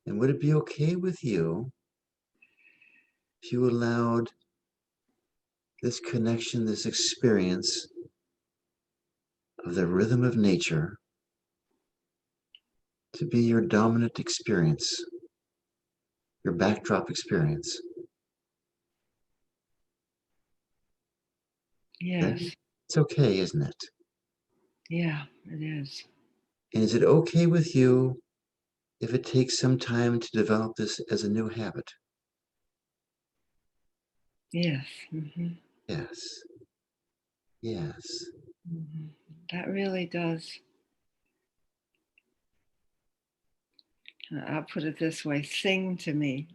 And would it be okay with you if you allowed this connection, this experience of the rhythm of nature to be your dominant experience, your backdrop experience? Yes. It's okay, isn't it? Yeah, it is. And is it okay with you if it takes some time to develop this as a new habit. Yes. Mm-hmm. Yes. Yes. Mm-hmm. That really does. I'll put it this way, sing to me.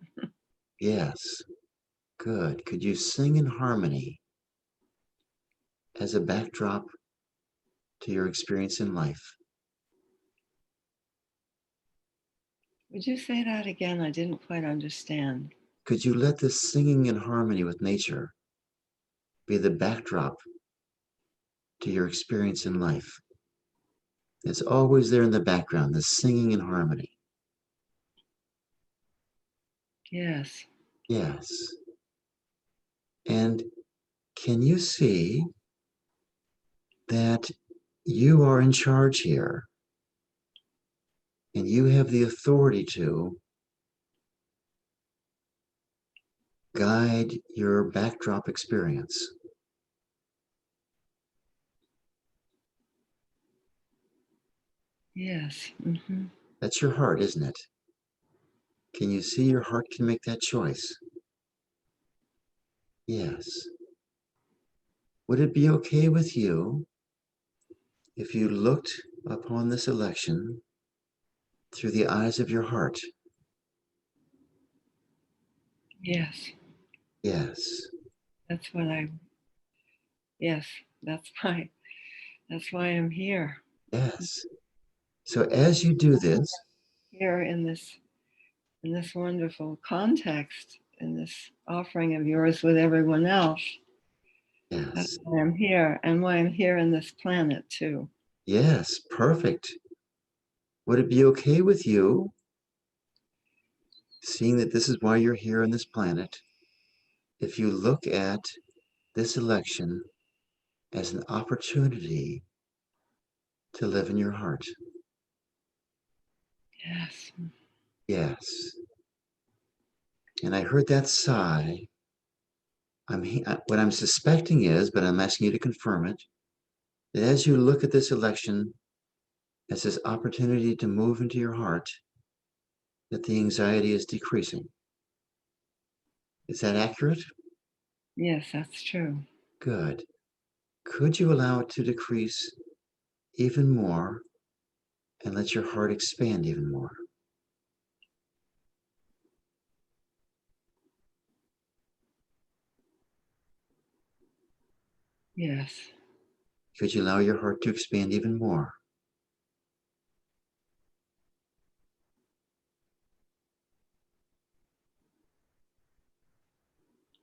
Yes. Good. Could you sing in harmony as a backdrop to your experience in life? Would you say that again? I didn't quite understand. Could you let this singing in harmony with nature be the backdrop to your experience in life? It's always there in the background, the singing in harmony. Yes. Yes. And can you see that you are in charge here and you have the authority to guide your backdrop experience? Yes. Mm-hmm. That's your heart, isn't it? Can you see your heart can make that choice? Yes. Would it be okay with you if you looked upon this election through the eyes of your heart? Yes. Yes. That's what yes, that's why I'm here. Yes. So as you do this, Here in this wonderful context, in this offering of yours with everyone else. That's yes, why I'm here, and why I'm here in this planet too. yes, perfect. Would it be okay with you, seeing that this is why you're here on this planet, if you look at this election as an opportunity to live in your heart? Yes. Yes. And I heard that sigh. What I'm suspecting is, but I'm asking you to confirm it, that as you look at this election as this opportunity to move into your heart, that the anxiety is decreasing. Is that accurate? Yes, that's true. Good. Could you allow it to decrease even more and let your heart expand even more? Yes. Could you allow your heart to expand even more?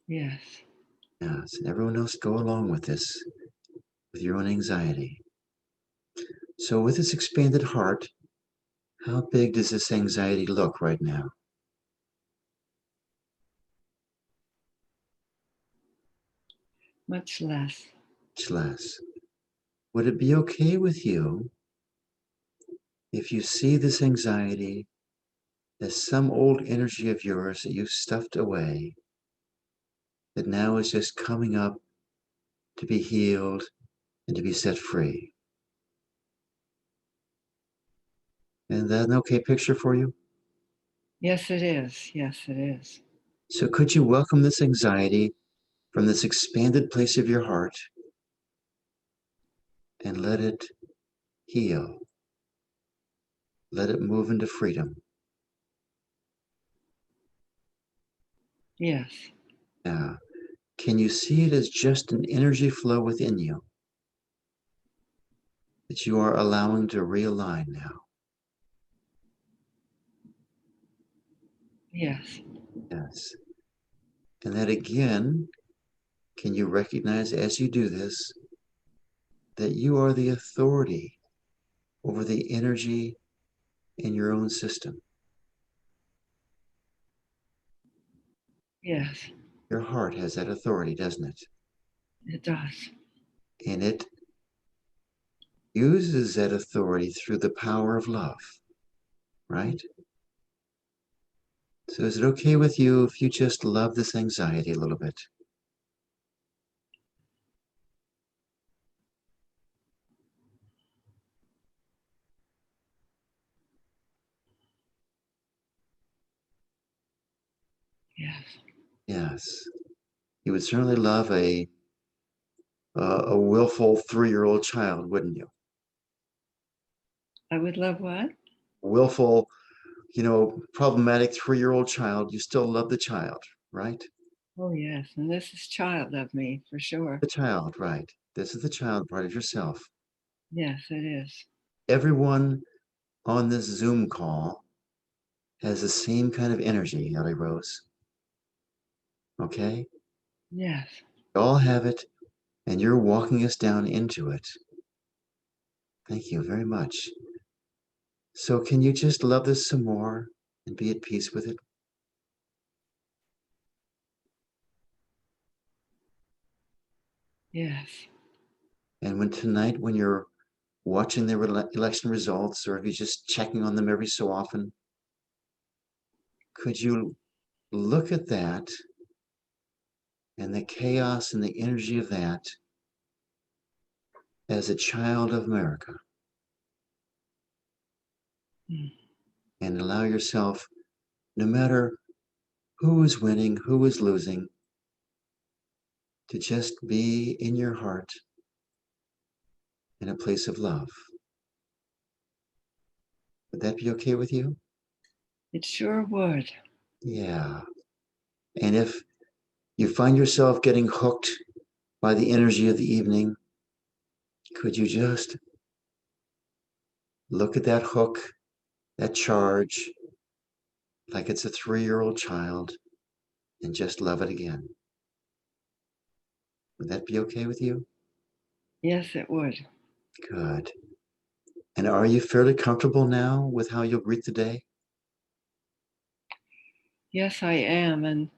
Yes. Yes. And everyone else go along with this, with your own anxiety. So with this expanded heart, how big does this anxiety look right now? Much less. Much less. Would it be okay with you if you see this anxiety as some old energy of yours that you stuffed away that now is just coming up to be healed and to be set free? Is that an okay picture for you? Yes, it is. Yes, it is. So could you welcome this anxiety from this expanded place of your heart and let it heal? Let it move into freedom. Yes. Now, can you see it as just an energy flow within you that you are allowing to realign now? Yes. Yes. And that again, can you recognize as you do this that you are the authority over the energy in your own system? Yes. Your heart has that authority, doesn't it? It does. And it uses that authority through the power of love, right? So is it okay with you if you just love this anxiety a little bit? Yes. Yes. You would certainly love a willful 3-year-old child, wouldn't you? I would love what? Willful, problematic 3-year-old child. You still love the child, right? Oh, yes. And this is child of me for sure. The child, right? This is the child part of yourself. Yes, it is. Everyone on this Zoom call has the same kind of energy, Ellie Rose. Okay? Yes. We all have it, and you're walking us down into it. Thank you very much. So, can you just love this some more and be at peace with it? Yes. And when you're watching the election results, or if you're just checking on them every so often, could you look at that and the chaos and the energy of that as a child of America, Mm. and allow yourself, no matter who is winning, who is losing, to just be in your heart in a place of love? Would that be okay with you? It sure would. Yeah. And if you find yourself getting hooked by the energy of the evening, could you just look at that hook, that charge, like it's a 3-year-old child, and just love it again? Would that be okay with you? Yes, it would. Good. And are you fairly comfortable now with how you'll greet the day? Yes, I am. And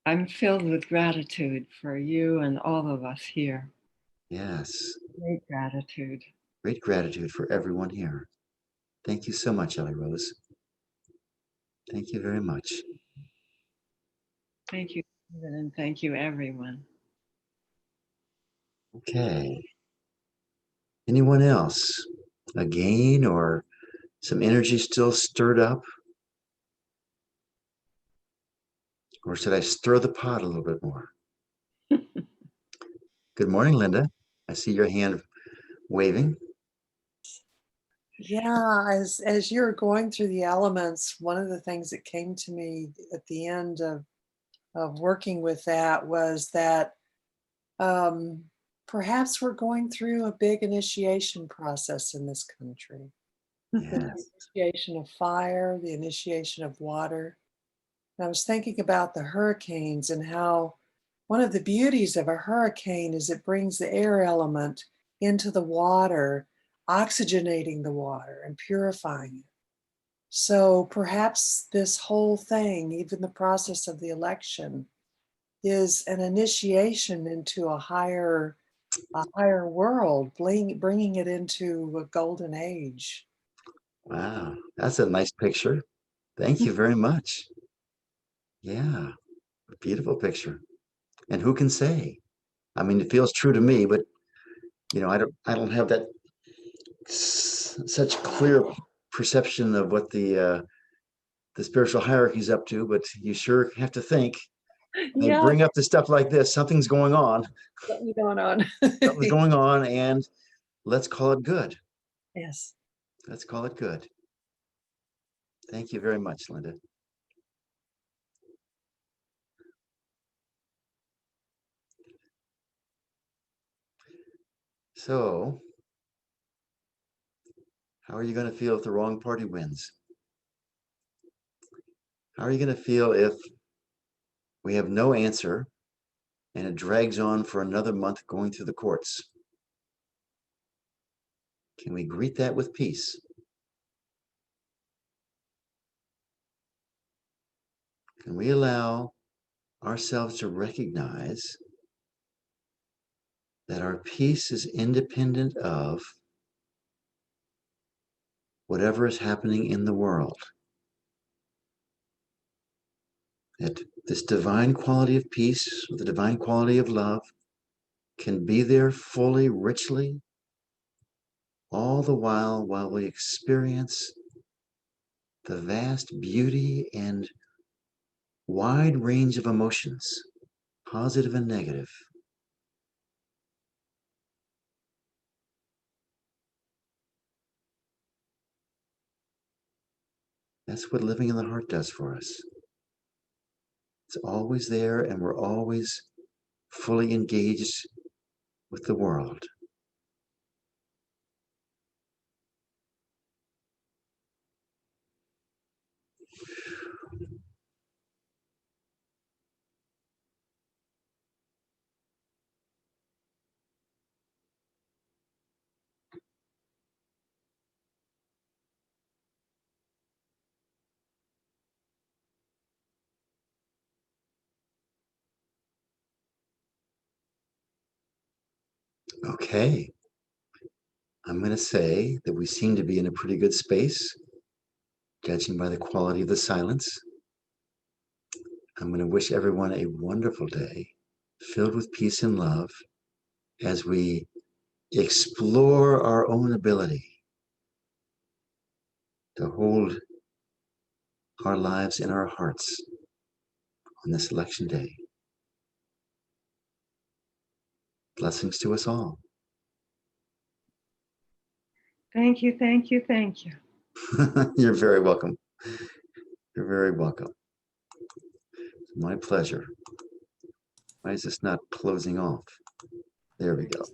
I'm filled with gratitude for you and all of us here. Yes. Great gratitude. Great gratitude for everyone here. Thank you so much, Ellie Rose. Thank you very much. Thank you, Stephen, and thank you, everyone. Okay. Anyone else? Again, or some energy still stirred up? Or should I stir the pot a little bit more? Good morning, Linda. I see your hand waving. Yeah, as you're going through the elements, one of the things that came to me at the end of working with that was that um, perhaps we're going through a big initiation process in this country. The Yes. initiation of fire, the initiation of water. And I was thinking about the hurricanes and how one of the beauties of a hurricane is it brings the air element into the water, oxygenating the water and purifying it. So perhaps this whole thing, even the process of the election, is an initiation into a higher world, bringing it into a golden age. Wow. That's a nice picture. Thank you very much. Yeah. A beautiful picture. And who can say? I mean, it feels true to me, but I don't have that such clear perception of what the spiritual hierarchy is up to, but you sure have to think. They Yeah, bring up the stuff like this. Something's going on. something going on. Something's going on, and let's call it good. Yes. Let's call it good. Thank you very much, Linda. So, how are you going to feel if the wrong party wins? How are you going to feel if we have no answer and it drags on for another month going through the courts? Can we greet that with peace? Can we allow ourselves to recognize that our peace is independent of whatever is happening in the world? That this divine quality of peace, the divine quality of love, can be there fully, richly, all the while we experience the vast beauty and wide range of emotions, positive and negative. That's what living in the heart does for us. It's always there, and we're always fully engaged with the world. Okay. I'm going to say that we seem to be in a pretty good space, judging by the quality of the silence. I'm going to wish everyone a wonderful day filled with peace and love as we explore our own ability to hold our lives in our hearts on this election day. Blessings to us all. Thank you, thank you, thank you. You're very welcome. You're very welcome. It's my pleasure. Why is this not closing off? There we go.